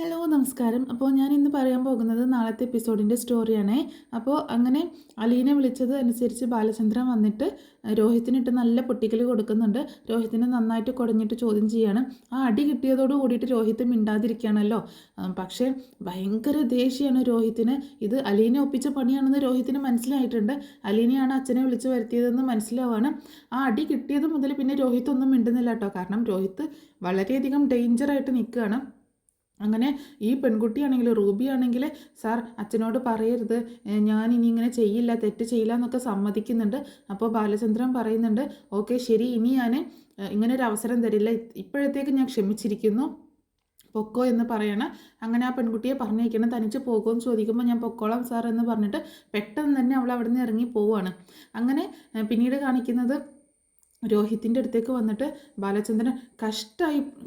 Hello നമസ്കാരം. അപ്പോൾ ഞാൻ ഇന്ന് പറയാൻ പോകുന്നത് നാളത്തെ എപ്പിസോഡിൻ്റെ സ്റ്റോറിയാണേ. അപ്പോൾ അങ്ങനെ അലീനെ വിളിച്ചത് അനുസരിച്ച് ബാലചന്ദ്രൻ വന്നിട്ട് രോഹിത്തിനിട്ട് നല്ല പൊട്ടിക്കൽ കൊടുക്കുന്നുണ്ട്. രോഹിത്തിനെ നന്നായിട്ട് കുടഞ്ഞിട്ട് ചോദ്യം ചെയ്യാണ്. ആ അടി കിട്ടിയതോട് കൂടിയിട്ട് രോഹിത്ത് മിണ്ടാതിരിക്കുകയാണല്ലോ. പക്ഷേ ഭയങ്കര ദേഷ്യമാണ് രോഹിത്തിന്. ഇത് അലീനെ ഒപ്പിച്ച പണിയാണെന്ന് രോഹിത്തിന് മനസ്സിലായിട്ടുണ്ട്. അലീനെയാണ് അച്ഛനെ വിളിച്ച് വരുത്തിയതെന്ന് മനസ്സിലാവാണ്. ആ അടി കിട്ടിയത് മുതൽ പിന്നെ രോഹിത്ത് ഒന്നും മിണ്ടുന്നില്ല കേട്ടോ. കാരണം രോഹിത്ത് വളരെയധികം ഡേഞ്ചറായിട്ട് നിൽക്കുകയാണ്. അങ്ങനെ ഈ പെൺകുട്ടിയാണെങ്കിൽ റൂബി ആണെങ്കിൽ സാർ അച്ഛനോട് പറയരുത്, ഞാൻ ഇനി ഇങ്ങനെ ചെയ്യില്ല, തെറ്റ് ചെയ്യില്ല എന്നൊക്കെ സമ്മതിക്കുന്നുണ്ട്. അപ്പോൾ ബാലചന്ദ്രൻ പറയുന്നുണ്ട്, ഓക്കെ ശരി, ഇനി ഞാൻ ഇങ്ങനെ ഒരു അവസരം തരില്ല, ഇപ്പോഴത്തേക്ക് ഞാൻ ക്ഷമിച്ചിരിക്കുന്നു, പൊക്കോ എന്ന് പറയണം. അങ്ങനെ ആ പെൺകുട്ടിയെ പറഞ്ഞേക്കണം. തനിച്ച് പോകുമെന്ന് ചോദിക്കുമ്പോൾ ഞാൻ പൊക്കോളാം സാർ എന്ന് പറഞ്ഞിട്ട് പെട്ടെന്ന് തന്നെ അവൾ അവിടെ നിന്ന് ഇറങ്ങി പോവുകയാണ്. അങ്ങനെ പിന്നീട് കാണിക്കുന്നത് രോഹിത്തിൻ്റെ അടുത്തേക്ക് വന്നിട്ട് ബാലചന്ദ്രൻ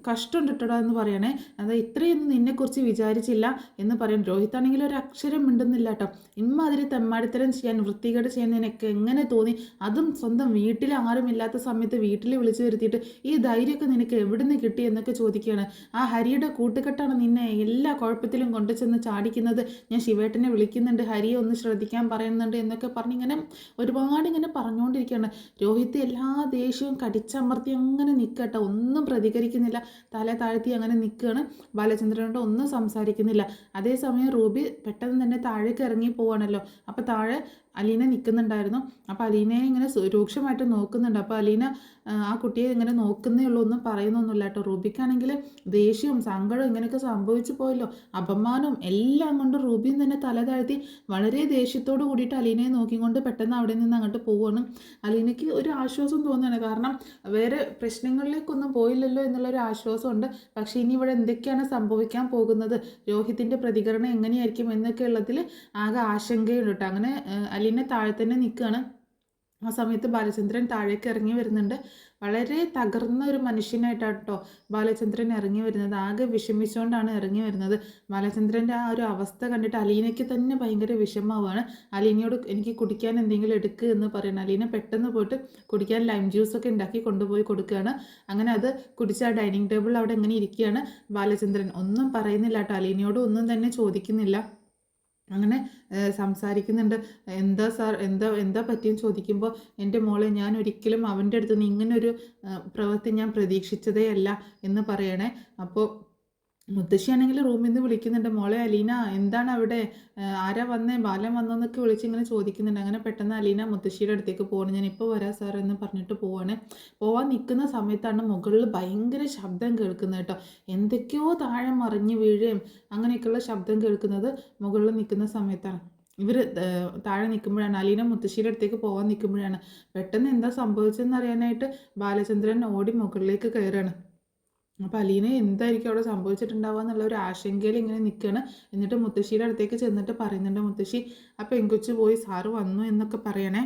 കഷ്ടമുണ്ട് ഇട്ടടാ എന്ന് പറയണേ. അത് ഇത്രയൊന്നും നിന്നെക്കുറിച്ച് വിചാരിച്ചില്ല എന്ന് പറയണം. രോഹിത്താണെങ്കിൽ ഒരു അക്ഷരം മിണ്ടുന്നില്ല കേട്ടോ. ഇമ്മാതിരി തെമ്മാടിത്തരം ചെയ്യാൻ, വൃത്തികേട് ചെയ്യാൻ നിനക്ക് എങ്ങനെ തോന്നി? അതും സ്വന്തം വീട്ടിൽ ആരുമില്ലാത്ത സമയത്ത് വീട്ടിൽ വിളിച്ചു വരുത്തിയിട്ട് ഈ ധൈര്യമൊക്കെ നിനക്ക് എവിടെ നിന്ന് കിട്ടി എന്നൊക്കെ ചോദിക്കുകയാണ്. ആ ഹരിയുടെ കൂട്ടുകെട്ടാണ് നിന്നെ എല്ലാ കുഴപ്പത്തിലും കൊണ്ടു ചെന്ന് ചാടിക്കുന്നത്. ഞാൻ ശിവേട്ടനെ വിളിക്കുന്നുണ്ട്, ഹരിയെ ഒന്ന് ശ്രദ്ധിക്കാൻ പറയുന്നുണ്ട് എന്നൊക്കെ പറഞ്ഞിങ്ങനെ ഒരുപാട് ഇങ്ങനെ പറഞ്ഞുകൊണ്ടിരിക്കുകയാണ്. രോഹിത്ത് എല്ലാ ദേഷ്യവും കടിച്ചമർത്തി അങ്ങനെ നിൽക്കട്ടെ, ഒന്നും പ്രതികരിക്കുന്നില്ല, തല താഴ്ത്തി അങ്ങനെ നിൽക്കുകയാണ്. ബാലചന്ദ്രനോട് ഒന്നും സംസാരിക്കുന്നില്ല. അതേസമയം റൂബി പെട്ടെന്ന് തന്നെ താഴേക്ക് ഇറങ്ങി പോവാണല്ലോ. അപ്പോൾ താഴെ അലീന നിൽക്കുന്നുണ്ടായിരുന്നു. അപ്പോൾ അലീനയെ ഇങ്ങനെ രൂക്ഷമായിട്ട് നോക്കുന്നുണ്ട്. അപ്പോൾ അലീന ആ കുട്ടിയെ ഇങ്ങനെ നോക്കുന്നേ ഉള്ളൂ, ഒന്നും പറയുന്നൊന്നുമില്ല കേട്ടോ. റൂബിക്കാണെങ്കിൽ ദേഷ്യവും സങ്കടവും ഇങ്ങനെയൊക്കെ സംഭവിച്ചു പോയല്ലോ, അപമാനവും എല്ലാം കൊണ്ട് റൂബിയും തന്നെ തല താഴ്ത്തി വളരെ ദേഷ്യത്തോട് കൂടിയിട്ട് അലീനയെ നോക്കിക്കൊണ്ട് പെട്ടെന്ന് അവിടെ നിന്ന് അങ്ങോട്ട് പോവുകയാണ്. അലീനയ്ക്ക് ഒരു ആശ്വാസം തോന്നുകയാണ്. കാരണം വേറെ പ്രശ്നങ്ങളിലേക്കൊന്നും പോയില്ലല്ലോ എന്നുള്ളൊരു ആശ്വാസമുണ്ട്. പക്ഷേ ഇനി ഇവിടെ എന്തൊക്കെയാണ് സംഭവിക്കാൻ പോകുന്നത്, രോഹിത്തിൻ്റെ പ്രതികരണം എങ്ങനെയായിരിക്കും എന്നൊക്കെ ഉള്ളതിൽ ആകെ ആശങ്കയുണ്ട് കേട്ടോ. അങ്ങനെ അലീന താഴെ തന്നെ നിൽക്കുകയാണ്. ആ സമയത്ത് ബാലചന്ദ്രൻ താഴേക്ക് ഇറങ്ങി വരുന്നുണ്ട്. വളരെ തകർന്ന ഒരു മനുഷ്യനായിട്ടാണ് കേട്ടോ ബാലചന്ദ്രൻ ഇറങ്ങി വരുന്നത്. ആകെ വിഷമിച്ചുകൊണ്ടാണ് ഇറങ്ങി വരുന്നത്. ബാലചന്ദ്രൻ്റെ ആ ഒരു അവസ്ഥ കണ്ടിട്ട് അലീനയ്ക്ക് തന്നെ ഭയങ്കര വിഷമമാവുകയാണ്. അലീനയോട് എനിക്ക് കുടിക്കാൻ എന്തെങ്കിലും എടുക്കുക എന്ന് പറയുന്നത്. അലീന പെട്ടെന്ന് പോയിട്ട് കുടിക്കാൻ ലൈം ജ്യൂസൊക്കെ ഉണ്ടാക്കി കൊണ്ടുപോയി കൊടുക്കുകയാണ്. അങ്ങനെ അത് കുടിച്ച് ആ ഡൈനിങ് ടേബിളിൽ അവിടെ എങ്ങനെ ഇരിക്കുകയാണ്. ബാലചന്ദ്രൻ ഒന്നും പറയുന്നില്ല കേട്ടോ, അലീനയോട് ഒന്നും തന്നെ ചോദിക്കുന്നില്ല. അങ്ങനെ സംസാരിക്കുന്നുണ്ട്. എന്താ സാർ, എന്താ പറ്റിയെന്ന് ചോദിക്കുമ്പോൾ എൻ്റെ മോളെ, ഞാൻ ഒരിക്കലും അവൻ്റെ അടുത്ത് നിന്ന് ഇങ്ങനൊരു പ്രവൃത്തി ഞാൻ പ്രതീക്ഷിച്ചതേ അല്ല എന്ന് പറയണേ. അപ്പോൾ മുത്തശ്ശിയാണെങ്കിൽ റൂമിൽ നിന്ന് വിളിക്കുന്നുണ്ട്, മോളെ അലീന എന്താണ് അവിടെ, ആരാ വന്നേ, ബാലൻ വന്നോന്നൊക്കെ വിളിച്ച് ഇങ്ങനെ ചോദിക്കുന്നുണ്ട്. അങ്ങനെ പെട്ടെന്ന് അലീന മുത്തശ്ശിയുടെ അടുത്തേക്ക് പോകണം. ഞാൻ ഇപ്പോൾ വരാം സാർ എന്ന് പറഞ്ഞിട്ട് പോവാണ്. പോവാൻ നിൽക്കുന്ന സമയത്താണ് മുകളിൽ ഭയങ്കര ശബ്ദം കേൾക്കുന്നത് കേട്ടോ. എന്തൊക്കെയോ താഴെ മറിഞ്ഞ് വീഴുകയും അങ്ങനെയൊക്കെയുള്ള ശബ്ദം കേൾക്കുന്നത് മുകളിൽ നിൽക്കുന്ന സമയത്താണ്. ഇവർ താഴെ നിൽക്കുമ്പോഴാണ്, അലീന മുത്തശ്ശിയുടെ അടുത്തേക്ക് പോകാൻ നിൽക്കുമ്പോഴാണ് പെട്ടെന്ന് എന്താ സംഭവിച്ചതെന്ന് അറിയാനായിട്ട് ബാലചന്ദ്രൻ ഓടി മുകളിലേക്ക് കയറുകയാണ്. അപ്പോൾ അലീന എന്തായിരിക്കും അവിടെ സംഭവിച്ചിട്ടുണ്ടാവുക എന്നുള്ള ഒരു ആശങ്കയിൽ ഇങ്ങനെ നിൽക്കുകയാണ്. എന്നിട്ട് മുത്തശ്ശിയുടെ അടുത്തേക്ക് ചെന്നിട്ട് പറയുന്നുണ്ട്, മുത്തശ്ശി ആ പെൺകൊച്ച് പോയി സാറ് വന്നു എന്നൊക്കെ പറയണേ.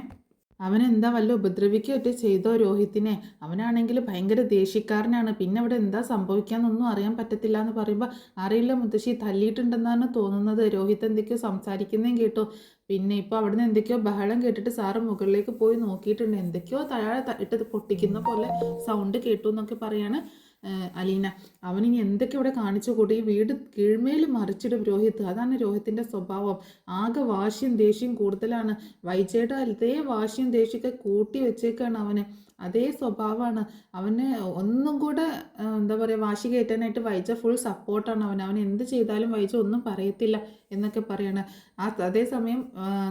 അവനെന്താ വല്ല ഉപദ്രവിക്കുകയൊക്കെ ചെയ്തോ രോഹിത്തിനെ? അവനാണെങ്കിൽ ഭയങ്കര ദേഷ്യക്കാരനാണ്. പിന്നെ അവിടെ എന്താ സംഭവിക്കാമെന്നൊന്നും അറിയാൻ പറ്റത്തില്ല എന്ന് പറയുമ്പോൾ, അറിയില്ല മുത്തശ്ശി, തല്ലിയിട്ടുണ്ടെന്നാണ് തോന്നുന്നത്, രോഹിത്ത് എന്തൊക്കെയോ സംസാരിക്കുന്നതും കേട്ടോ. പിന്നെ ഇപ്പോൾ അവിടുന്ന് എന്തൊക്കെയോ ബഹളം കേട്ടിട്ട് സാറ് മുകളിലേക്ക് പോയി നോക്കിയിട്ടുണ്ട്, എന്തൊക്കെയോ താഴെ ഇട്ട് പൊട്ടിക്കുന്ന പോലെ സൗണ്ട് കേട്ടു എന്നൊക്കെ പറയാണ് അലീന. അവനിനി എന്തൊക്കെ ഇവിടെ കാണിച്ചു കൂടി, വീട് കീഴ്മേൽ മറിച്ചിടും രോഹിത്ത്. അതാണ് രോഹിത്തിൻ്റെ സ്വഭാവം. ആകെ വാശിയും ദേഷ്യം കൂടുതലാണ്. വൈജയുടെ അതേ വാശിയും ദേഷ്യമൊക്കെ കൂട്ടി വെച്ചേക്കാണ് അവന്. അതേ സ്വഭാവമാണ് അവന്. ഒന്നും കൂടെ എന്താ പറയുക, വാശി കയറ്റാനായിട്ട് വൈജ ഫുൾ സപ്പോർട്ടാണ് അവന്. അവൻ എന്ത് ചെയ്താലും വൈജ ഒന്നും പറയത്തില്ല എന്നൊക്കെ പറയാണ്. അതേസമയം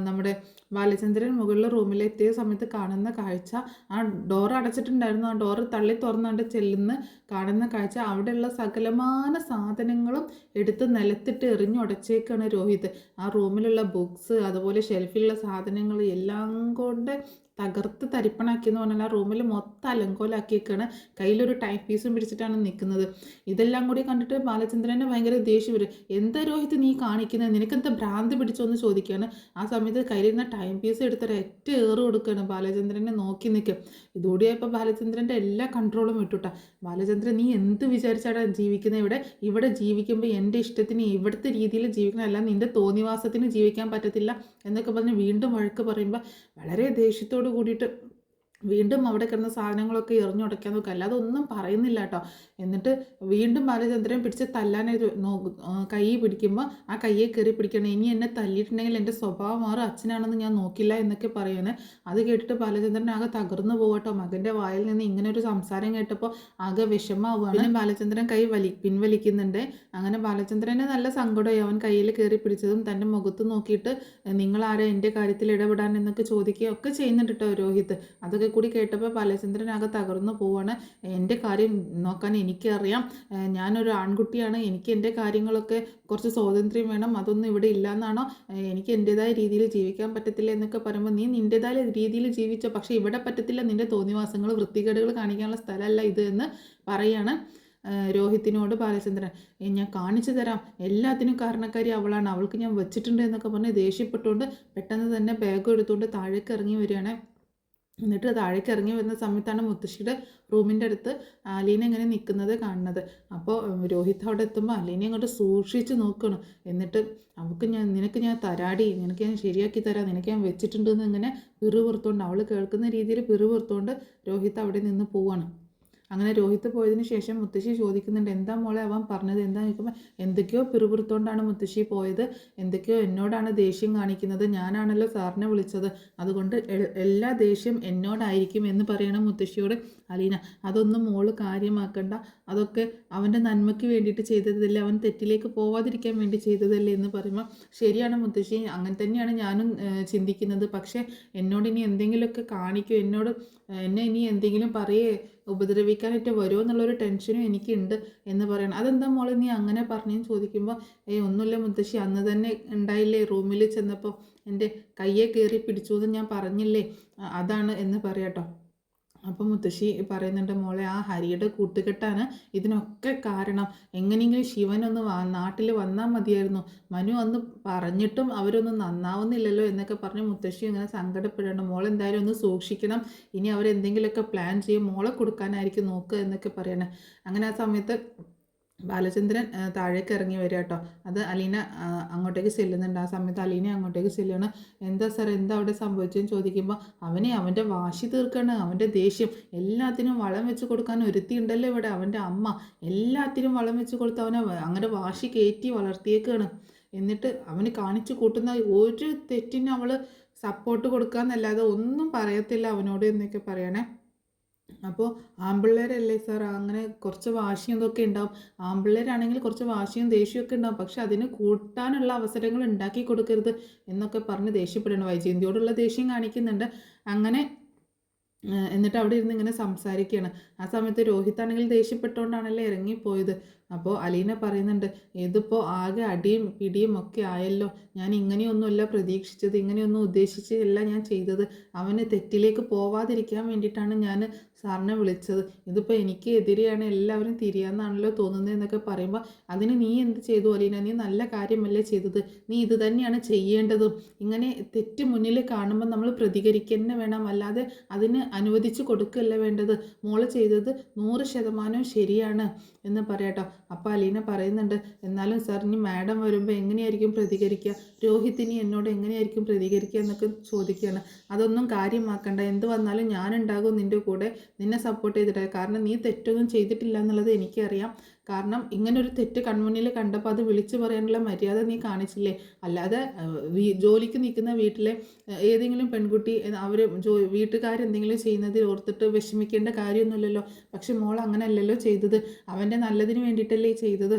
നമ്മുടെ ബാലചന്ദ്രൻ മുകളിലെ റൂമിലെത്തിയ സമയത്ത് കാണുന്ന കാഴ്ച, ആ ഡോർ അടച്ചിട്ടുണ്ടായിരുന്നു, ആ ഡോറ് തള്ളി തുറന്നുകൊണ്ട് ചെല്ലുന്ന കാണുന്ന കാഴ്ച, അവിടെയുള്ള സകലമാന സാധനങ്ങളും എടുത്ത് നിലത്തിട്ട് എറിഞ്ഞുടച്ചേക്കാണ് രോഹിത്. ആ റൂമിലുള്ള ബുക്സ്, അതുപോലെ ഷെൽഫിലുള്ള സാധനങ്ങൾ എല്ലാം കൊണ്ട് തകർത്ത് തരിപ്പണാക്കിയെന്ന് പറഞ്ഞാൽ ആ റൂമിൽ മൊത്തം അലങ്കോലാക്കിയേക്കാണ്. കയ്യിലൊരു ടൈം പീസും പിടിച്ചിട്ടാണ് നിൽക്കുന്നത്. ഇതെല്ലാം കൂടി കണ്ടിട്ട് ബാലചന്ദ്രനെ ഭയങ്കര ദേഷ്യം വരും. എന്താ രോഹിത് നീ കാണിക്കുന്നത്, നിനക്കെന്താ ഭ്രാന്ത് പിടിച്ചോന്ന് ചോദിക്കുകയാണ്. ആ സമയത്ത് കയ്യിലിരുന്ന ടൈം പീസ് എടുത്തൊരു ഒറ്റ ഏറ് കൊടുക്കുകയാണ്. ബാലചന്ദ്രനെ നോക്കി നിൽക്കും. ഇതോടെയായപ്പോൾ ബാലചന്ദ്രൻ്റെ എല്ലാ കൺട്രോളും വിട്ടുട്ടാ. ബാലചന്ദ്രൻ, നീ എന്ത് വിചാരിച്ചാണ് ജീവിക്കുന്നത് ഇവിടെ? ഇവിടെ ജീവിക്കുമ്പോൾ എൻ്റെ ഇഷ്ടത്തിന് ഇവിടുത്തെ രീതിയിൽ ജീവിക്കണം, അല്ല നിൻ്റെ തോന്നിവാസത്തിന് ജീവിക്കാൻ പറ്റത്തില്ല എന്നൊക്കെ പറഞ്ഞ് വീണ്ടും വഴക്ക് പറയുമ്പോൾ വളരെ ദേഷ്യത്തോട് കൂടിയിട്ട് വീണ്ടും അവിടെ കിടന്ന സാധനങ്ങളൊക്കെ എറിഞ്ഞുടയ്ക്കാൻ നോക്കുക, അല്ലാതെ ഒന്നും പറയുന്നില്ല കേട്ടോ. എന്നിട്ട് വീണ്ടും ബാലചന്ദ്രൻ പിടിച്ച് തല്ലാനായിട്ട് കൈ പിടിക്കുമ്പോൾ ആ കയ്യെ കയറി പിടിക്കണം, ഇനി എന്നെ തല്ലിയിട്ടുണ്ടെങ്കിൽ എൻ്റെ സ്വഭാവം മാറും, അച്ഛനാണെന്ന് ഞാൻ നോക്കില്ല എന്നൊക്കെ പറയുന്നത്. അത് കേട്ടിട്ട് ബാലചന്ദ്രൻ ആകെ തകർന്നു പോകട്ടോ. മകൻ്റെ വായിൽ നിന്ന് ഇങ്ങനെ ഒരു സംസാരം കേട്ടപ്പോൾ ആകെ വിഷമാവുകയാണ്. പിന്നെ ബാലചന്ദ്രൻ കൈ പിൻവലിക്കുന്നുണ്ട്. അങ്ങനെ ബാലചന്ദ്രന് നല്ല സങ്കടമായി. അവൻ കയ്യിൽ കയറി പിടിച്ചതും തൻ്റെ മുഖത്ത് നോക്കിയിട്ട് നിങ്ങളാരെ എൻ്റെ കാര്യത്തിൽ ഇടപെടാൻ എന്നൊക്കെ ചോദിക്കുകയൊക്കെ ചെയ്യുന്നുണ്ട് കേട്ടോ രോഹിത്. അതൊക്കെ കൂടി കേട്ടപ്പോൾ ബാലചന്ദ്രൻ ആകെ തകർന്നു പോവാണ്. എൻ്റെ കാര്യം നോക്കാൻ എനിക്കറിയാം, ഞാനൊരു ആൺകുട്ടിയാണ്, എനിക്ക് എൻ്റെ കാര്യങ്ങളൊക്കെ കുറച്ച് സ്വാതന്ത്ര്യം വേണം, അതൊന്നും ഇവിടെ ഇല്ലയെന്നാണോ, എനിക്ക് എൻ്റേതായ രീതിയിൽ ജീവിക്കാൻ പറ്റത്തില്ല എന്നൊക്കെ പറയുമ്പോൾ നീ നിൻ്റേതായ രീതിയിൽ ജീവിച്ചോ, പക്ഷേ ഇവിടെ പറ്റത്തില്ല, നിൻ്റെ തോന്നിവാസങ്ങൾ വൃത്തികേടുകൾ കാണിക്കാനുള്ള സ്ഥലമല്ല ഇത് എന്ന് പറയാണ് രോഹിത്തിനോട് ബാലചന്ദ്രൻ. ഞാൻ കാണിച്ചു തരാം, എല്ലാത്തിനും കാരണക്കാരി അവളാണ്, അവൾക്ക് ഞാൻ വെച്ചിട്ടുണ്ട് എന്നൊക്കെ പറഞ്ഞ് ദേഷ്യപ്പെട്ടുകൊണ്ട് പെട്ടെന്ന് തന്നെ ബാഗ് എടുത്തുകൊണ്ട് താഴേക്ക് ഇറങ്ങി വരികയാണ്. എന്നിട്ട് താഴേക്ക് ഇറങ്ങി വരുന്ന സമയത്താണ് മുത്തശ്ശിയുടെ റൂമിൻ്റെ അടുത്ത് അലീന ഇങ്ങനെ നിൽക്കുന്നത് കാണുന്നത്. അപ്പോൾ രോഹിത് അവിടെ എത്തുമ്പോൾ അലീനെ അങ്ങോട്ട് സൂക്ഷിച്ച് നോക്കണം. എന്നിട്ട് നിനക്ക് ഞാൻ തരാടി, നിനക്ക് ഞാൻ ശരിയാക്കി തരാം, നിനക്ക് ഞാൻ വെച്ചിട്ടുണ്ടെന്ന് ഇങ്ങനെ പിറുപുറത്തുകൊണ്ട് അവൾ കേൾക്കുന്ന രീതിയിൽ പിറുപുറത്തുകൊണ്ട് രോഹിത് അവിടെ നിന്ന് പോവാണ്. അങ്ങനെ രോഹിത് പോയതിന് ശേഷം മുത്തശ്ശി ചോദിക്കുന്നുണ്ട്, എന്താ മോളെ അവൻ പറഞ്ഞത്, എന്താ ചോദിക്കുമ്പോൾ എന്തൊക്കെയോ പിറുപിറുത്തോണ്ടാണ് മുത്തശ്ശി പോയത്, എന്തൊക്കെയോ എന്നോടാണ് ദേഷ്യം കാണിക്കുന്നത്, ഞാനാണല്ലോ സാറിനെ വിളിച്ചത്, അതുകൊണ്ട് എല്ലാ ദേഷ്യം എന്നോടായിരിക്കും എന്ന് പറയണം മുത്തശ്ശിയോട് അലീന. അതൊന്നും മോള് കാര്യമാക്കണ്ട, അതൊക്കെ അവൻ്റെ നന്മയ്ക്ക് വേണ്ടിയിട്ട് ചെയ്തതല്ലേ, അവൻ തെറ്റിലേക്ക് പോവാതിരിക്കാൻ വേണ്ടി ചെയ്തതല്ലേ എന്ന് പറയുമ്പോൾ ശരിയാണ് മുത്തശ്ശി, അങ്ങനെ തന്നെയാണ് ഞാനും ചിന്തിക്കുന്നത്, പക്ഷേ എന്നോട് ഇനി എന്തെങ്കിലുമൊക്കെ കാണിക്കും, എന്നെ ഇനി എന്തെങ്കിലും പറയേ ഉപദ്രവിക്കാനായിട്ട് വരുമോ എന്നുള്ളൊരു ടെൻഷനും എനിക്കുണ്ട് എന്ന് പറയണം. അതെന്താ മോളെ നീ അങ്ങനെ പറഞ്ഞെന്ന് ചോദിക്കുമ്പോൾ ഒന്നുമില്ല മുത്തശ്ശി, അന്ന് തന്നെ ഉണ്ടായില്ലേ റൂമിൽ ചെന്നപ്പോൾ എൻ്റെ കയ്യെ കയറി പിടിച്ചു എന്ന് ഞാൻ പറഞ്ഞില്ലേ, അതാണ് എന്ന് പറയാട്ടോ. അപ്പം മുത്തശ്ശി പറയുന്നുണ്ട്, മോളെ ആ ഹരിയുടെ കൂട്ടുകെട്ടാണ് ഇതിനൊക്കെ കാരണം, എങ്ങനെയെങ്കിലും ശിവനൊന്ന് നാട്ടിൽ വന്നാൽ മതിയായിരുന്നു, മനു അന്ന് പറഞ്ഞിട്ടും അവരൊന്നും നന്നാവുന്നില്ലല്ലോ എന്നൊക്കെ പറഞ്ഞ് മുത്തശ്ശി ഇങ്ങനെ സങ്കടപ്പെടണം. മോളെന്തായാലും ഒന്ന് സൂക്ഷിക്കണം, ഇനി അവരെന്തെങ്കിലുമൊക്കെ പ്ലാൻ ചെയ്യും, മോളെ കൊടുക്കാനായിരിക്കും നോക്കുക എന്നൊക്കെ പറയണേ. അങ്ങനെ ആ സമയത്ത് ബാലചന്ദ്രൻ താഴേക്ക് ഇറങ്ങി വരിക കേട്ടോ. അത് അലീന അങ്ങോട്ടേക്ക് ചെല്ലുന്നുണ്ട്. ആ സമയത്ത് അലീന അങ്ങോട്ടേക്ക് ചെല്ലുകയാണ്. എന്താ സാർ, എന്താ അവിടെ സംഭവിച്ചതെന്ന് ചോദിക്കുമ്പോൾ അവൻ്റെ വാശി തീർക്കാണ്, അവൻ്റെ ദേഷ്യം, എല്ലാത്തിനും വളം വെച്ച് കൊടുക്കാൻ ഒരുത്തി ഉണ്ടല്ലോ ഇവിടെ, അവൻ്റെ അമ്മ എല്ലാത്തിനും വളം വെച്ച് കൊടുത്ത് അവനെ അങ്ങനെ വാശി കയറ്റി വളർത്തിയേക്കാണ്. എന്നിട്ട് അവന് കാണിച്ചു കൂട്ടുന്ന ഒരു തെറ്റിന് അവൾ സപ്പോർട്ട് കൊടുക്കാന്നല്ലാതെ ഒന്നും പറയത്തില്ല അവനോട് എന്നൊക്കെ പറയണേ. അപ്പോൾ ആൺപിള്ളേരല്ലേ സാർ, അങ്ങനെ കുറച്ച് വാശിയും ഇതൊക്കെ ഉണ്ടാവും, ആൺപിള്ളേരാണെങ്കിൽ കുറച്ച് വാശിയും ദേഷ്യമൊക്കെ ഉണ്ടാവും, പക്ഷെ അതിന് കൂട്ടാനുള്ള അവസരങ്ങൾ ഉണ്ടാക്കി കൊടുക്കരുത് എന്നൊക്കെ പറഞ്ഞ് ദേഷ്യപ്പെടണം. വൈജയന്തിയോടുള്ള ദേഷ്യം കാണിക്കുന്നുണ്ട്. അങ്ങനെ എന്നിട്ട് അവിടെ ഇരുന്ന് ഇങ്ങനെ സംസാരിക്കുകയാണ്. ആ സമയത്ത് രോഹിത്താണെങ്കിൽ ദേഷ്യപ്പെട്ടുകൊണ്ടാണല്ലോ ഇറങ്ങിപ്പോയത്. അപ്പോൾ അലീന പറയുന്നുണ്ട്, ഇതിപ്പോൾ ആകെ അടിയും പിടിയും ഒക്കെ ആയല്ലോ, ഞാൻ ഇങ്ങനെയൊന്നുമല്ല പ്രതീക്ഷിച്ചത്, ഇങ്ങനെയൊന്നും ഉദ്ദേശിച്ചല്ല ഞാൻ ചെയ്തത്, അവന് തെറ്റിലേക്ക് പോവാതിരിക്കാൻ വേണ്ടിയിട്ടാണ് ഞാൻ സാറിനെ വിളിച്ചത്, ഇതിപ്പോൾ എനിക്ക് എതിരെയാണ് എല്ലാവരും തിരിയാന്നാണല്ലോ തോന്നുന്നത് എന്നൊക്കെ പറയുമ്പോൾ അതിന് നീ എന്ത് ചെയ്തു അലീന, നീ നല്ല കാര്യമല്ലേ ചെയ്തത്, നീ ഇത് തന്നെയാണ് ചെയ്യേണ്ടതും, ഇങ്ങനെ തെറ്റ് മുന്നിൽ കാണുമ്പോൾ നമ്മൾ പ്രതികരിക്കുക വേണം, അല്ലാതെ അതിന് അനുവദിച്ച് കൊടുക്കുകയല്ല വേണ്ടത്, മോള് ചെയ്തത് 100% ശരിയാണ് എന്ന് പറയാട്ടോ. അപ്പോൾ അലീന പറയുന്നുണ്ട്, എന്നാലും സാർ ഇനി മാഡം വരുമ്പോൾ എങ്ങനെയായിരിക്കും പ്രതികരിക്കുക, രോഹിത്തിനി എന്നോട് എങ്ങനെയായിരിക്കും പ്രതികരിക്കുക എന്നൊക്കെ ചോദിക്കുകയാണ്. അതൊന്നും കാര്യമാക്കണ്ട, എന്ത് വന്നാലും ഞാനുണ്ടാകും നിൻ്റെ കൂടെ, നിന്നെ സപ്പോർട്ട് ചെയ്തിട്ട്, കാരണം നീ തെറ്റൊന്നും ചെയ്തിട്ടില്ല എന്നുള്ളത് എനിക്കറിയാം, കാരണം ഇങ്ങനൊരു തെറ്റ് കൺമുന്നിൽ കണ്ടപ്പോൾ അത് വിളിച്ചു പറയാനുള്ള മര്യാദ നീ കാണിച്ചില്ലേ, അല്ലാതെ ജോലിക്ക് നിൽക്കുന്ന വീട്ടിലെ ഏതെങ്കിലും പെൺകുട്ടി അവർ വീട്ടുകാരെന്തെങ്കിലും ചെയ്യുന്നതിൽ ഓർത്തിട്ട് വിഷമിക്കേണ്ട കാര്യമൊന്നുമില്ലല്ലോ, പക്ഷെ മോൾ അങ്ങനെയല്ലല്ലോ ചെയ്തത്, അവൻ്റെ നല്ലതിന് വേണ്ടിയിട്ടല്ലേ ചെയ്തത്,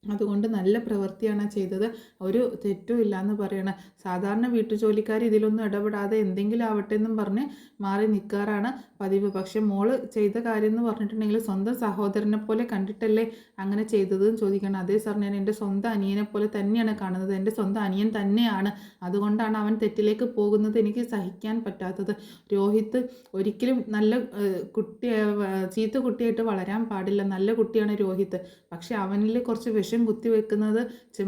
അതുകൊണ്ട് നല്ല പ്രവൃത്തിയാണ് ചെയ്തത്, ഒരു തെറ്റും ഇല്ലയെന്ന് പറയണം. സാധാരണ വീട്ടുജോലിക്കാർ ഇതിലൊന്നും ഇടപെടാതെ എന്തെങ്കിലും ആവട്ടെ എന്നും പറഞ്ഞ് മാറി നിൽക്കാറാണ് പതിവ്, പക്ഷെ മോള് ചെയ്ത കാര്യം എന്ന് പറഞ്ഞിട്ടുണ്ടെങ്കിൽ സ്വന്തം സഹോദരനെ പോലെ കണ്ടിട്ടല്ലേ അങ്ങനെ ചെയ്തതെന്ന് ചോദിക്കണം. അതേ സാർ, ഞാൻ എൻ്റെ സ്വന്തം അനിയനെ പോലെ തന്നെയാണ് കാണുന്നത്, എൻ്റെ സ്വന്തം അനിയൻ തന്നെയാണ്, അതുകൊണ്ടാണ് അവൻ തെറ്റിലേക്ക് പോകുന്നത് എനിക്ക് സഹിക്കാൻ പറ്റാത്തത്. രോഹിത് ഒരിക്കലും നല്ല ചീത്ത കുട്ടിയായിട്ട് വളരാൻ പാടില്ല, നല്ല കുട്ടിയാണ് രോഹിത്, പക്ഷെ അവനിൽ കുറച്ച് വിഷം കുത്തിവെക്കുന്നത്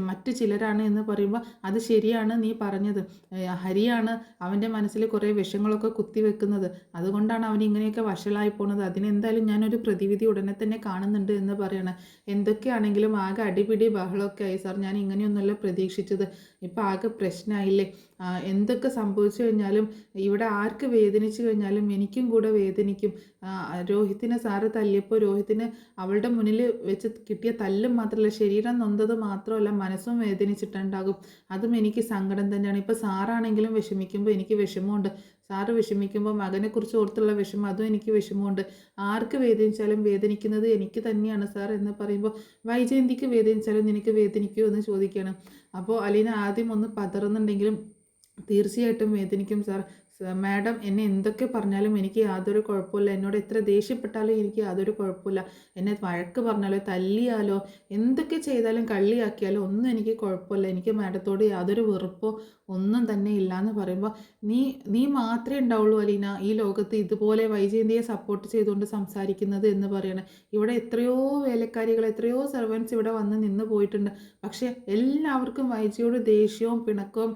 മറ്റു ചിലരാണ് എന്ന് പറയുമ്പോൾ അത് ശരിയാണ് നീ പറഞ്ഞത്, ഹരിയാണ് അവൻ്റെ മനസ്സിൽ കുറേ വിഷങ്ങളൊക്കെ കുത്തിവെക്കുന്നത്, അതുകൊണ്ടാണ് അവൻ ഇങ്ങനെയൊക്കെ വഷളായി പോകുന്നത്, അതിനെന്തായാലും ഞാനൊരു പ്രതിവിധി ഉടനെ തന്നെ കാണുന്നുണ്ട് എന്ന് പറയണം. എന്തൊക്കെയാണെങ്കിലും ആകെ അടിപിടി ബഹളമൊക്കെ ആയി സാർ, ഞാൻ ഇങ്ങനെയൊന്നുമല്ല പ്രതീക്ഷിച്ചത്, ഇപ്പം ആകെ പ്രശ്നമായില്ലേ, എന്തൊക്കെ സംഭവിച്ചു കഴിഞ്ഞാലും ഇവിടെ ആർക്ക് വേദനിച്ചു കഴിഞ്ഞാലും എനിക്കും കൂടെ വേദനിക്കും. രോഹിത്തിനെ സാറ് തല്ലിയപ്പോൾ രോഹിത്തിന് അവളുടെ മുന്നിൽ വെച്ച് കിട്ടിയ തല്ലും മാത്രമല്ല, ശരീരം നൊന്തത് മാത്രമല്ല മനസ്സും വേദനിച്ചിട്ടുണ്ടാകും. അതും എനിക്ക് സങ്കടം തന്നെയാണ്. ഇപ്പോൾ സാറാണെങ്കിലും വിഷമിക്കുമ്പോൾ എനിക്ക് വിഷമമുണ്ട്. സാറ് വിഷമിക്കുമ്പോൾ മകനെക്കുറിച്ച് ഓർത്തുള്ള വിഷമം, അതും എനിക്ക് വിഷമമുണ്ട്. ആർക്ക് വേദനിച്ചാലും വേദനിക്കുന്നത് എനിക്ക് തന്നെയാണ് സാർ എന്ന് പറയുമ്പോൾ, വൈജയന്തിക്ക് വേദനിച്ചാലും നിനക്ക് വേദനിക്കുമോ എന്ന് ചോദിക്കുകയാണ്. അപ്പോൾ അലീന ആദ്യം ഒന്ന് പതറുന്നുണ്ടെങ്കിലും തീർച്ചയായിട്ടും വേദനിക്കും സാർ. മാഡം എന്നെ എന്തൊക്കെ പറഞ്ഞാലും എനിക്ക് യാതൊരു കുഴപ്പമില്ല. എന്നോട് എത്ര ദേഷ്യപ്പെട്ടാലും എനിക്ക് യാതൊരു കുഴപ്പമില്ല. എന്നെ വഴക്ക് പറഞ്ഞാലോ തല്ലിയാലോ എന്തൊക്കെ ചെയ്താലും കള്ളിയാക്കിയാലോ ഒന്നും എനിക്ക് കുഴപ്പമില്ല. എനിക്ക് മാഡത്തോട് യാതൊരു വെറുപ്പോ ഒന്നും തന്നെ ഇല്ല എന്ന് പറയുമ്പോൾ, നീ മാത്രമേ ഉണ്ടാവുള്ളൂ അലീന ഈ ലോകത്ത് ഇതുപോലെ വൈജയന്തിയെ സപ്പോർട്ട് ചെയ്തുകൊണ്ട് സംസാരിക്കുന്നത് എന്ന് പറയണം. ഇവിടെ എത്രയോ വേലക്കാരികൾ, എത്രയോ സെർവൻസ് ഇവിടെ വന്ന് നിന്ന് പോയിട്ടുണ്ട്. പക്ഷേ എല്ലാവർക്കും വൈജയോട് ദേഷ്യവും പിണക്കവും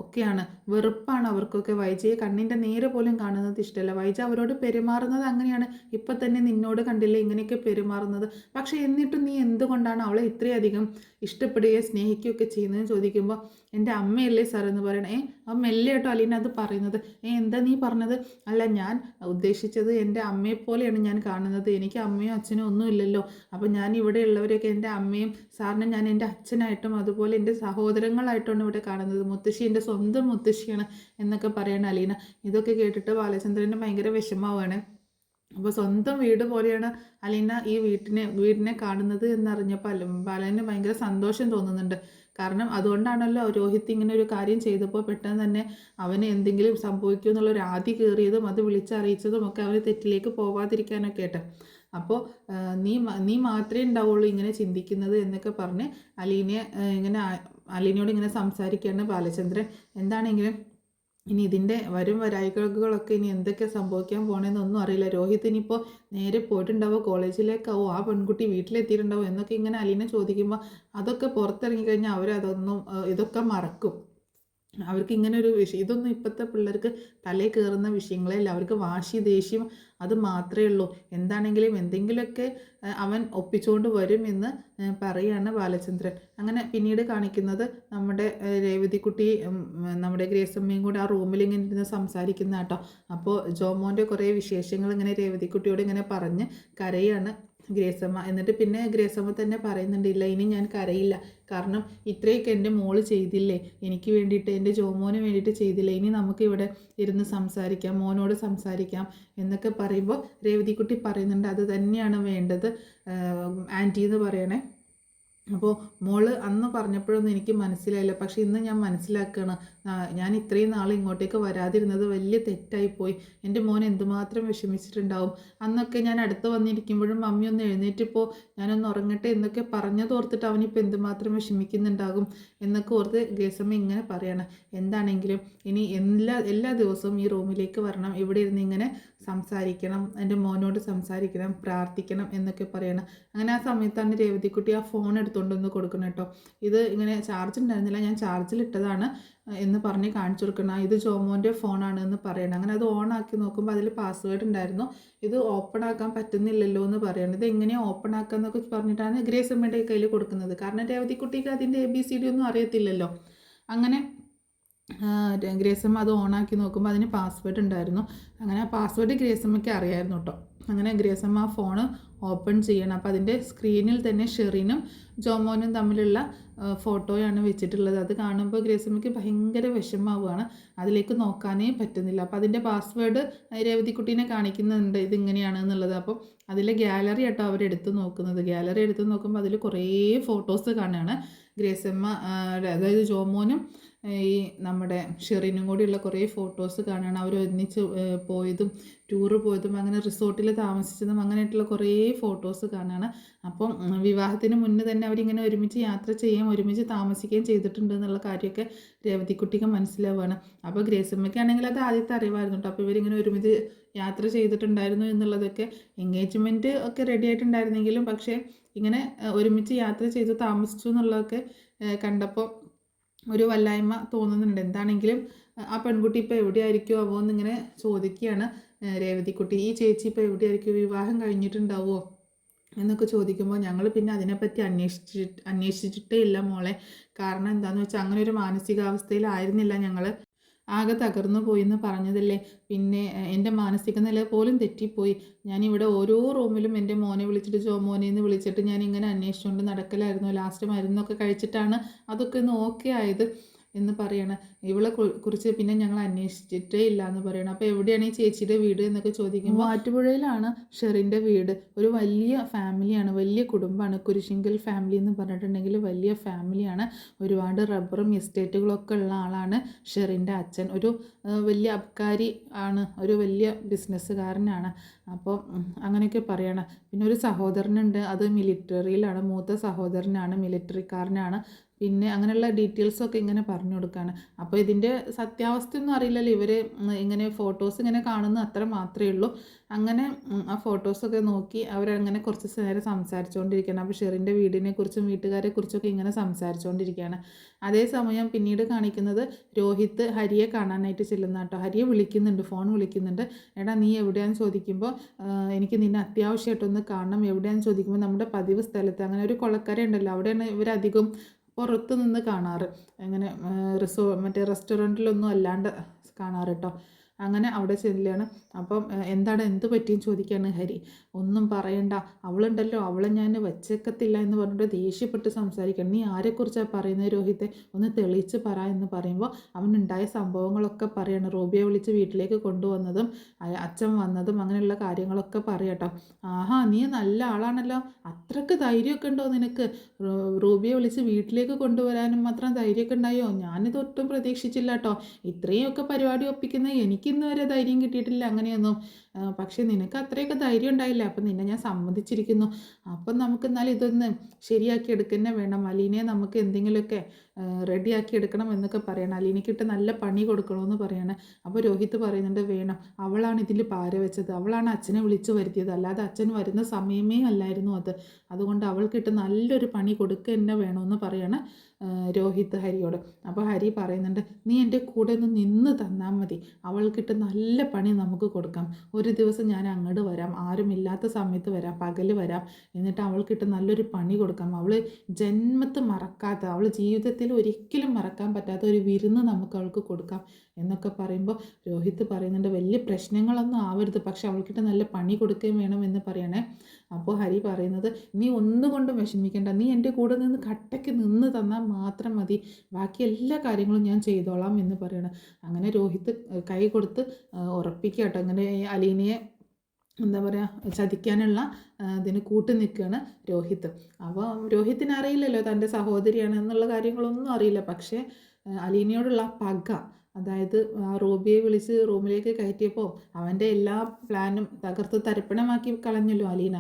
ഒക്കെയാണ്, വെറുപ്പാണ് അവർക്കൊക്കെ. വൈജയെ കണ്ണിൻ്റെ നേരെ പോലും കാണുന്നത് ഇഷ്ടമല്ല. വൈജ അവരോട് പെരുമാറുന്നത് അങ്ങനെയാണ്. ഇപ്പം തന്നെ നിന്നോട് കണ്ടില്ലേ ഇങ്ങനെയൊക്കെ പെരുമാറുന്നത്. പക്ഷേ എന്നിട്ടും നീ എന്തുകൊണ്ടാണ് അവളെ ഇത്രയധികം ഇഷ്ടപ്പെടുകയും സ്നേഹിക്കുകയൊക്കെ ചെയ്യുന്നതെന്ന് ചോദിക്കുമ്പോൾ, എൻ്റെ അമ്മയല്ലേ സാർ എന്ന് പറയണേ. ആ മെല്ലെ കേട്ടോ അലീന അത് പറയുന്നത്. എന്താ നീ പറഞ്ഞത്? അല്ല, ഞാൻ ഉദ്ദേശിച്ചത് എൻ്റെ അമ്മയെപ്പോലെയാണ് ഞാൻ കാണുന്നത്. എനിക്ക് അമ്മയോ അച്ഛനോ ഒന്നും ഇല്ലല്ലോ. അപ്പോൾ ഞാൻ ഇവിടെ ഉള്ളവരെയൊക്കെ എൻ്റെ അമ്മയും സാറിനെ ഞാൻ എൻ്റെ അച്ഛനായിട്ടും അതുപോലെ എൻ്റെ സഹോദരങ്ങളായിട്ടാണ് ഇവിടെ കാണുന്നത്. മുത്തശ്ശി എൻ്റെ സ്വന്തം മുത്തശ്ശിയാണ് എന്നൊക്കെ പറയണ അലീന. ഇതൊക്കെ കേട്ടിട്ട് ബാലചന്ദ്രന് ഭയങ്കര വിഷമമാണ്. അപ്പോൾ സ്വന്തം വീട് പോലെയാണ് അലീന ഈ വീടിനെ കാണുന്നത് എന്നറിഞ്ഞപ്പോൾ ബാലന് ഭയങ്കര സന്തോഷം തോന്നുന്നുണ്ട്. കാരണം അതുകൊണ്ടാണല്ലോ രോഹിത് ഇങ്ങനെ ഒരു കാര്യം ചെയ്തപ്പോൾ പെട്ടെന്ന് തന്നെ അവന് എന്തെങ്കിലും സംഭവിക്കും എന്നുള്ളൊരു ആദി കയറിയതും അത് വിളിച്ചറിയിച്ചതും ഒക്കെ അവന് തെറ്റിലേക്ക് പോവാതിരിക്കാനൊക്കെ ആയിട്ട്. അപ്പോൾ നീ മാത്രമേ ഉണ്ടാവുള്ളൂ ഇങ്ങനെ ചിന്തിക്കുന്നത് എന്നൊക്കെ പറഞ്ഞ് അലീനയോട് ഇങ്ങനെ സംസാരിക്കുകയാണ് ബാലചന്ദ്രൻ. എന്താണെങ്കിലും ഇനി ഇതിൻ്റെ വരായികളൊക്കെ ഇനി എന്തൊക്കെ സംഭവിക്കാൻ പോകണമെന്നൊന്നും അറിയില്ല. രോഹിത് ഇനിയിപ്പോൾ നേരെ പോയിട്ടുണ്ടാവോ കോളേജിലേക്കാവോ, ആ പെൺകുട്ടി വീട്ടിലെത്തിയിട്ടുണ്ടാവോ എന്നൊക്കെ ഇങ്ങനെ അലീന ചോദിക്കുമ്പോൾ, അതൊക്കെ പുറത്തിറങ്ങിക്കഴിഞ്ഞാൽ ഇതൊക്കെ മറക്കും. അവർക്ക് ഇങ്ങനെ ഒരു വിഷയം, ഇതൊന്നും ഇപ്പോഴത്തെ പിള്ളേർക്ക് തലയിൽ കയറുന്ന വിഷയങ്ങളേ അല്ല. അവർക്ക് വാശി ദേഷ്യം അത് മാത്രമേ ഉള്ളൂ. എന്താണെങ്കിലും എന്തെങ്കിലുമൊക്കെ അവൻ ഒപ്പിച്ചുകൊണ്ട് വരും എന്ന് പറയുകയാണ് ബാലചന്ദ്രൻ. അങ്ങനെ പിന്നീട് കാണിക്കുന്നത് നമ്മുടെ രേവതിക്കുട്ടി നമ്മുടെ ഗ്രേസമ്മയും കൂടെ ആ റൂമിൽ ഇങ്ങനെ ഇരുന്ന് സംസാരിക്കുന്ന കേട്ടോ. അപ്പോൾ ജോമോൻ്റെ കുറേ വിശേഷങ്ങൾ ഇങ്ങനെ രേവതിക്കുട്ടിയോട് ഇങ്ങനെ പറഞ്ഞ് കരയാണ് ഗ്രേസമ്മ. എന്നിട്ട് പിന്നെ ഗ്രേസമ്മ തന്നെ പറയുന്നുണ്ട്, ഇല്ല ഇനി ഞാൻ കരയില്ല. കാരണം ഇത്രയൊക്കെ എൻ്റെ മോള് ചെയ്തില്ലേ, എനിക്ക് വേണ്ടിയിട്ട്, എൻ്റെ ജോമോന് വേണ്ടിയിട്ട് ചെയ്തില്ലേ, ഇനി നമുക്കിവിടെ ഇരുന്ന് സംസാരിക്കാം, മോനോട് സംസാരിക്കാം എന്നൊക്കെ പറയുമ്പോൾ രേവതിക്കുട്ടി പറയുന്നുണ്ട്, അത് തന്നെയാണ് വേണ്ടത് ആൻറ്റി എന്ന് പറയണേ. അപ്പോൾ മോള് അന്ന് പറഞ്ഞപ്പോഴൊന്നും എനിക്ക് മനസ്സിലായില്ല. പക്ഷേ ഇന്ന് ഞാൻ മനസ്സിലാക്കുകയാണ്, ഞാൻ ഇത്രയും നാൾ ഇങ്ങോട്ടേക്ക് വരാതിരുന്നത് വലിയ തെറ്റായിപ്പോയി. എൻ്റെ മോൻ എന്തുമാത്രം വിഷമിച്ചിട്ടുണ്ടാവും. അന്നൊക്കെ ഞാൻ അടുത്ത് വന്നിരിക്കുമ്പോഴും മമ്മി ഒന്ന് എഴുന്നേറ്റിപ്പോൾ ഞാനൊന്ന് ഉറങ്ങട്ടെ എന്നൊക്കെ പറഞ്ഞതോർത്തിട്ട് അവനിപ്പോൾ എന്തുമാത്രം വിഷമിക്കുന്നുണ്ടാകും എന്നൊക്കെ ഓർത്ത് ഗ്രേസമ്മ ഇങ്ങനെ പറയണം. എന്താണെങ്കിലും ഇനി എല്ലാ ദിവസവും ഈ റൂമിലേക്ക് വരണം, ഇവിടെ ഇരുന്ന് ഇങ്ങനെ സംസാരിക്കണം, എൻ്റെ മോനോട് സംസാരിക്കണം, പ്രാർത്ഥിക്കണം എന്നൊക്കെ പറയണം. അങ്ങനെ ആ സമയത്താണ് രേവതിക്കുട്ടി ആ ഫോൺ എടുത്തുകൊണ്ടൊന്ന് കൊടുക്കണം കേട്ടോ. ഇത് ഇങ്ങനെ ചാർജ് ഉണ്ടായിരുന്നില്ല, ഞാൻ ചാർജിലിട്ടതാണ് എന്ന് പറഞ്ഞ് കാണിച്ചു കൊടുക്കണം. ഇത് ജോമോൻ്റെ ഫോണാണ് എന്ന് പറയണം. അങ്ങനെ അത് ഓൺ ആക്കി നോക്കുമ്പോൾ അതിൽ പാസ്വേഡ് ഉണ്ടായിരുന്നു. ഇത് ഓപ്പൺ ആക്കാൻ പറ്റുന്നില്ലല്ലോ എന്ന് പറയണം. ഇത് എങ്ങനെയാണ് ഓപ്പൺ ആക്കുക എന്നൊക്കെ പറഞ്ഞിട്ടാണ് ഗ്രേസമ്മയുടെ കയ്യിൽ കൊടുക്കുന്നത്. കാരണം രേവതിക്കുട്ടിക്ക് അതിൻ്റെ ABCD ഒന്നും അറിയത്തില്ലല്ലോ. അങ്ങനെ ഗ്രേസമ്മ അത് ഓണാക്കി നോക്കുമ്പോൾ അതിന് പാസ്വേഡ് ഉണ്ടായിരുന്നു. അങ്ങനെ ആ പാസ്വേഡ് ഗ്രേസമ്മയ്ക്ക് അറിയായിരുന്നു കേട്ടോ. അങ്ങനെ ഗ്രേസമ്മ ആ ഫോണ് ഓപ്പൺ ചെയ്യണം. അപ്പോൾ അതിൻ്റെ സ്ക്രീനിൽ തന്നെ ഷെറിനും ജോമോനും തമ്മിലുള്ള ഫോട്ടോയാണ് വെച്ചിട്ടുള്ളത്. അത് കാണുമ്പോൾ ഗ്രേസമ്മയ്ക്ക് ഭയങ്കര വിഷമമാവുകയാണ്. അതിലേക്ക് നോക്കാനേ പറ്റുന്നില്ല. അപ്പോൾ അതിൻ്റെ പാസ്വേഡ് രേവതിക്കുട്ടീനെ കാണിക്കുന്നുണ്ട് ഇതിങ്ങനെയാണ് എന്നുള്ളത്. അപ്പോൾ അതിലെ ഗാലറി ആട്ടോ അവരെടുത്ത് നോക്കുന്നത്. ഗാലറി എടുത്ത് നോക്കുമ്പോൾ അതിൽ കുറേ ഫോട്ടോസ് കാണുകയാണ്. ഗ്രേസമ്മ അതായത് ജോമോനും ഈ നമ്മുടെ ഷെറിനും കൂടിയുള്ള കുറേ ഫോട്ടോസ് കാണുകയാണ്. അവർ ഒന്നിച്ച് പോയതും ടൂറ് പോയതും അങ്ങനെ റിസോർട്ടിൽ താമസിച്ചതും അങ്ങനെയായിട്ടുള്ള കുറേ ഫോട്ടോസ് കാണുകയാണ്. അപ്പം വിവാഹത്തിന് മുന്നേ തന്നെ അവരിങ്ങനെ ഒരുമിച്ച് യാത്ര ചെയ്യുകയും ഒരുമിച്ച് താമസിക്കുകയും ചെയ്തിട്ടുണ്ട് എന്നുള്ള കാര്യമൊക്കെ രേവതിക്കുട്ടിക്ക് മനസ്സിലാവുകയാണ്. അപ്പോൾ ഗ്രേസമ്മയ്ക്കാണെങ്കിൽ അത് ആദ്യത്തെ അറിവായിരുന്നു കേട്ടോ. അപ്പോൾ ഇവരിങ്ങനെ ഒരുമിച്ച് യാത്ര ചെയ്തിട്ടുണ്ടായിരുന്നു എന്നുള്ളതൊക്കെ. എൻഗേജ്മെൻറ്റ് ഒക്കെ റെഡി ആയിട്ടുണ്ടായിരുന്നെങ്കിലും പക്ഷേ ഇങ്ങനെ ഒരുമിച്ച് യാത്ര ചെയ്ത് താമസിച്ചു എന്നുള്ളതൊക്കെ കണ്ടപ്പോൾ ഒരു വല്ലായ്മ തോന്നുന്നുണ്ട്. എന്താണെങ്കിലും ആ പെൺകുട്ടി ഇപ്പോൾ എവിടെയായിരിക്കുമോ എന്നിങ്ങനെ ചോദിക്കുകയാണ് രേവതിക്കുട്ടി. ഈ ചേച്ചി ഇപ്പോൾ എവിടെയായിരിക്കും, വിവാഹം കഴിഞ്ഞിട്ടുണ്ടാവുമോ എന്നൊക്കെ ചോദിക്കുമ്പോൾ ഞങ്ങൾ പിന്നെ അതിനെപ്പറ്റി അന്വേഷിച്ചിട്ടേ ഇല്ല മോളെ. കാരണം എന്താണെന്ന് വെച്ചാൽ അങ്ങനെ ഒരു മാനസികാവസ്ഥയിലായിരുന്നില്ല ഞങ്ങൾ. ആകെ തകർന്നു പോയി എന്ന് പറഞ്ഞതല്ലേ. പിന്നെ എൻ്റെ മാനസിക നില പോലും തെറ്റിപ്പോയി. ഞാനിവിടെ ഓരോ റൂമിലും എൻ്റെ മോനെ വിളിച്ചിട്ട് മോനെ എന്ന് വിളിച്ചിട്ട് ഞാനിങ്ങനെ അന്വേഷിച്ചുകൊണ്ട് നടക്കലായിരുന്നു. ലാസ്റ്റ് മരുന്നൊക്കെ കഴിച്ചിട്ടാണ് അതൊക്കെ ഒന്ന് ഓക്കെ ആയത് എന്ന് പറയണം. ഇവളെ കുറിച്ച് പിന്നെ ഞങ്ങൾ അന്വേഷിച്ചിട്ടേ ഇല്ല എന്ന് പറയണം. അപ്പോൾ എവിടെയാണ് ഈ ചേച്ചിയുടെ വീട് എന്നൊക്കെ ചോദിക്കുമ്പോൾ ആറ്റുപുഴയിലാണ് ഷെറിൻ്റെ വീട്. ഒരു വലിയ ഫാമിലിയാണ്, വലിയ കുടുംബമാണ്. കുരിശിങ്കൽ ഫാമിലി എന്ന് പറഞ്ഞിട്ടുണ്ടെങ്കിൽ വലിയ ഫാമിലിയാണ്. ഒരുപാട് റബ്ബറും എസ്റ്റേറ്റുകളൊക്കെ ഉള്ള ആളാണ് ഷെറിൻ്റെ അച്ഛൻ. ഒരു വലിയ അബ്കാരി ആണ്, ഒരു വലിയ ബിസിനസ്സുകാരനാണ്. അപ്പോൾ അങ്ങനെയൊക്കെ പറയണം. പിന്നെ ഒരു സഹോദരനുണ്ട്, അത് മിലിറ്ററിയിലാണ്. മൂത്ത സഹോദരനാണ്, മിലിറ്ററിക്കാരനാണ്. പിന്നെ അങ്ങനെയുള്ള ഡീറ്റെയിൽസൊക്കെ ഇങ്ങനെ പറഞ്ഞു കൊടുക്കുകയാണ്. അപ്പോൾ ഇതിൻ്റെ സത്യാവസ്ഥയൊന്നും അറിയില്ലല്ലോ. ഇവർ ഇങ്ങനെ ഫോട്ടോസ് ഇങ്ങനെ കാണുന്ന അത്ര മാത്രമേ ഉള്ളൂ. അങ്ങനെ ആ ഫോട്ടോസൊക്കെ നോക്കി അവരങ്ങനെ കുറച്ച് നേരം സംസാരിച്ചുകൊണ്ടിരിക്കുകയാണ്. അപ്പോൾ ഷെറിൻ്റെ വീടിനെക്കുറിച്ചും വീട്ടുകാരെക്കുറിച്ചൊക്കെ ഇങ്ങനെ സംസാരിച്ചുകൊണ്ടിരിക്കുകയാണ്. അതേസമയം പിന്നീട് കാണിക്കുന്നത് രോഹിത്ത് ഹരിയെ കാണാനായിട്ട് ചെല്ലുന്ന കേട്ടോ. ഹരിയെ വിളിക്കുന്നുണ്ട്, ഫോൺ വിളിക്കുന്നുണ്ട്. എടാ നീ എവിടെയാണെന്ന് ചോദിക്കുമ്പോൾ എനിക്ക് നിന്നെ അത്യാവശ്യമായിട്ടൊന്ന് കാണണം. എവിടെയാണെന്ന് ചോദിക്കുമ്പോൾ നമ്മുടെ പതിവ് സ്ഥലത്ത്, അങ്ങനെ ഒരു കൊളക്കര ഉണ്ടല്ലോ, അവിടെയാണ് ഇവരധികം പുറത്ത് നിന്ന് കാണാറ്. അങ്ങനെ മറ്റേ റെസ്റ്റോറൻറ്റിലൊന്നും അല്ലാണ്ട് കാണാറ് കേട്ടോ. അങ്ങനെ അവിടെ ചെല്ലുകയാണ്. അപ്പം എന്ത് പറ്റിയെന്ന് ചോദിക്കുകയാണ് ഹരി. ഒന്നും പറയണ്ട, അവളുണ്ടല്ലോ, അവളെ ഞാൻ വെച്ചേക്കത്തില്ല എന്ന് പറഞ്ഞിട്ട് ദേഷ്യപ്പെട്ട് സംസാരിക്കണം. നീ ആരെക്കുറിച്ചാണ് പറയുന്നത് രോഹിത്തെ, ഒന്ന് തെളിയിച്ച് പറ എന്ന് പറയുമ്പോൾ അവനുണ്ടായ സംഭവങ്ങളൊക്കെ പറയണം. റൂബിയെ വിളിച്ച് വീട്ടിലേക്ക് കൊണ്ടുവന്നതും അച്ഛൻ വന്നതും അങ്ങനെയുള്ള കാര്യങ്ങളൊക്കെ പറയട്ടോ. ആഹാ, നീ നല്ല ആളാണല്ലോ, അത്രയ്ക്ക് ധൈര്യമൊക്കെ ഉണ്ടോ നിനക്ക്? റൂബിയെ വിളിച്ച് വീട്ടിലേക്ക് കൊണ്ടുവരാനും മാത്രം ധൈര്യമൊക്കെ ഉണ്ടായോ? ഞാനിത് ഒട്ടും പ്രതീക്ഷിച്ചില്ല കേട്ടോ. ഇത്രയൊക്കെ പരിപാടി ഒപ്പിക്കുന്ന എനിക്കിന്ന് വരെ ധൈര്യം കിട്ടിയിട്ടില്ല അങ്ങനെയൊന്നും. പക്ഷേ നിനക്ക് അത്രയൊക്കെ ധൈര്യം ഉണ്ടായില്ല, അപ്പം നിന്നെ ഞാൻ സമ്മതിച്ചിരിക്കുന്നു. അപ്പം നമുക്ക് എന്നാലും ഇതൊന്ന് ശരിയാക്കി എടുക്കുക വേണം. അലീനയെ നമുക്ക് എന്തെങ്കിലുമൊക്കെ റെഡിയാക്കി എടുക്കണം എന്നൊക്കെ പറയണം. അലീനയ്ക്കിട്ട് നല്ല പണി കൊടുക്കണമെന്ന് പറയണം. അപ്പോൾ രോഹിത്ത് പറയുന്നുണ്ട് വേണം, അവളാണ് ഇതിൽ പാര വെച്ചത്, അവളാണ് അച്ഛനെ വിളിച്ചു വരുത്തിയത്, അല്ലാതെ അച്ഛൻ വരുന്ന സമയമേ അല്ലായിരുന്നു അത്. അതുകൊണ്ട് അവൾക്കിട്ട് നല്ലൊരു പണി കൊടുക്കുക തന്നെ വേണമെന്ന് പറയണം രോഹിത്ത് ഹരിയോട്. അപ്പോൾ ഹരി പറയുന്നുണ്ട് നീ എൻ്റെ കൂടെ ഒന്ന് നിന്ന് തന്നാൽ മതി, അവൾക്കിട്ട് നല്ല പണി നമുക്ക് കൊടുക്കാം. ഒരു ദിവസം ഞാൻ അങ്ങോട്ട് വരാം, ആരുമില്ലാത്ത സമയത്ത് വരാം, പകൽ വരാം, എന്നിട്ട് അവൾക്കിട്ട് നല്ലൊരു പണി കൊടുക്കാം. അവൾ ജന്മത്ത് മറക്കാത്ത, അവൾ ജീവിതത്തിൽ ഒരിക്കലും മറക്കാൻ പറ്റാത്ത ഒരു വിരുന്ന് നമുക്ക് അവൾക്ക് കൊടുക്കാം എന്നൊക്കെ പറയുമ്പോൾ രോഹിത്ത് പറയുന്നുണ്ട് വലിയ പ്രശ്നങ്ങളൊന്നും ആവരുത്, പക്ഷെ അവൾക്കിട്ട് നല്ല പണി കൊടുക്കുകയും വേണം എന്ന് പറയണേ. അപ്പോൾ ഹരി പറയുന്നത് നീ ഒന്നുകൊണ്ടും വിഷമിക്കേണ്ട, നീ എൻ്റെ കൂടെ നിന്ന് കട്ടയ്ക്ക് നിന്ന് തന്നാൽ മാത്രം മതി, ബാക്കി എല്ലാ കാര്യങ്ങളും ഞാൻ ചെയ്തോളാം എന്ന് പറയണം. അങ്ങനെ രോഹിത്ത് കൈ കൊടുത്ത് ഉറപ്പിക്കുക കേട്ടോ. അങ്ങനെ അലീനയെ എന്താ പറയുക ചതിക്കാനുള്ള ഇതിന് കൂട്ടി നിൽക്കുകയാണ് രോഹിത്ത്. അപ്പോൾ രോഹിത്തിന് അറിയില്ലല്ലോ തൻ്റെ സഹോദരിയാണ് എന്നുള്ള കാര്യങ്ങളൊന്നും അറിയില്ല. പക്ഷേ അലീനയോടുള്ള പക, അതായത് റൂബിയെ വിളിച്ച് റൂമിലേക്ക് കയറ്റിയപ്പോൾ അവൻ്റെ എല്ലാ പ്ലാനും തകർത്ത് തരിപ്പണമാക്കി കളഞ്ഞല്ലോ അലീന,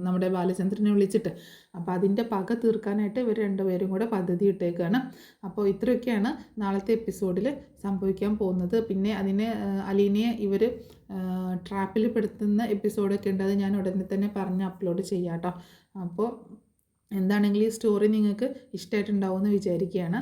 നമ്മുടെ ബാലചന്ദ്രനെ വിളിച്ചിട്ട്. അപ്പോൾ അതിൻ്റെ പക തീർക്കാനായിട്ട് ഇവർ രണ്ടുപേരും കൂടെ പദ്ധതി ഇട്ടേക്കാണ്. അപ്പോൾ ഇത്രയൊക്കെയാണ് നാളത്തെ എപ്പിസോഡിൽ സംഭവിക്കാൻ പോകുന്നത്. പിന്നെ അതിന് അലീനയെ ഇവർ ട്രാപ്പിൽ പെടുത്തുന്ന എപ്പിസോഡൊക്കെ ഉണ്ട്, അത് ഞാൻ ഉടനെ തന്നെ പറഞ്ഞ് അപ്ലോഡ് ചെയ്യാം കേട്ടോ. അപ്പോൾ എന്താണെങ്കിലും ഈ സ്റ്റോറി നിങ്ങൾക്ക് ഇഷ്ടമായിട്ടുണ്ടാവുമെന്ന് വിചാരിക്കുകയാണ്.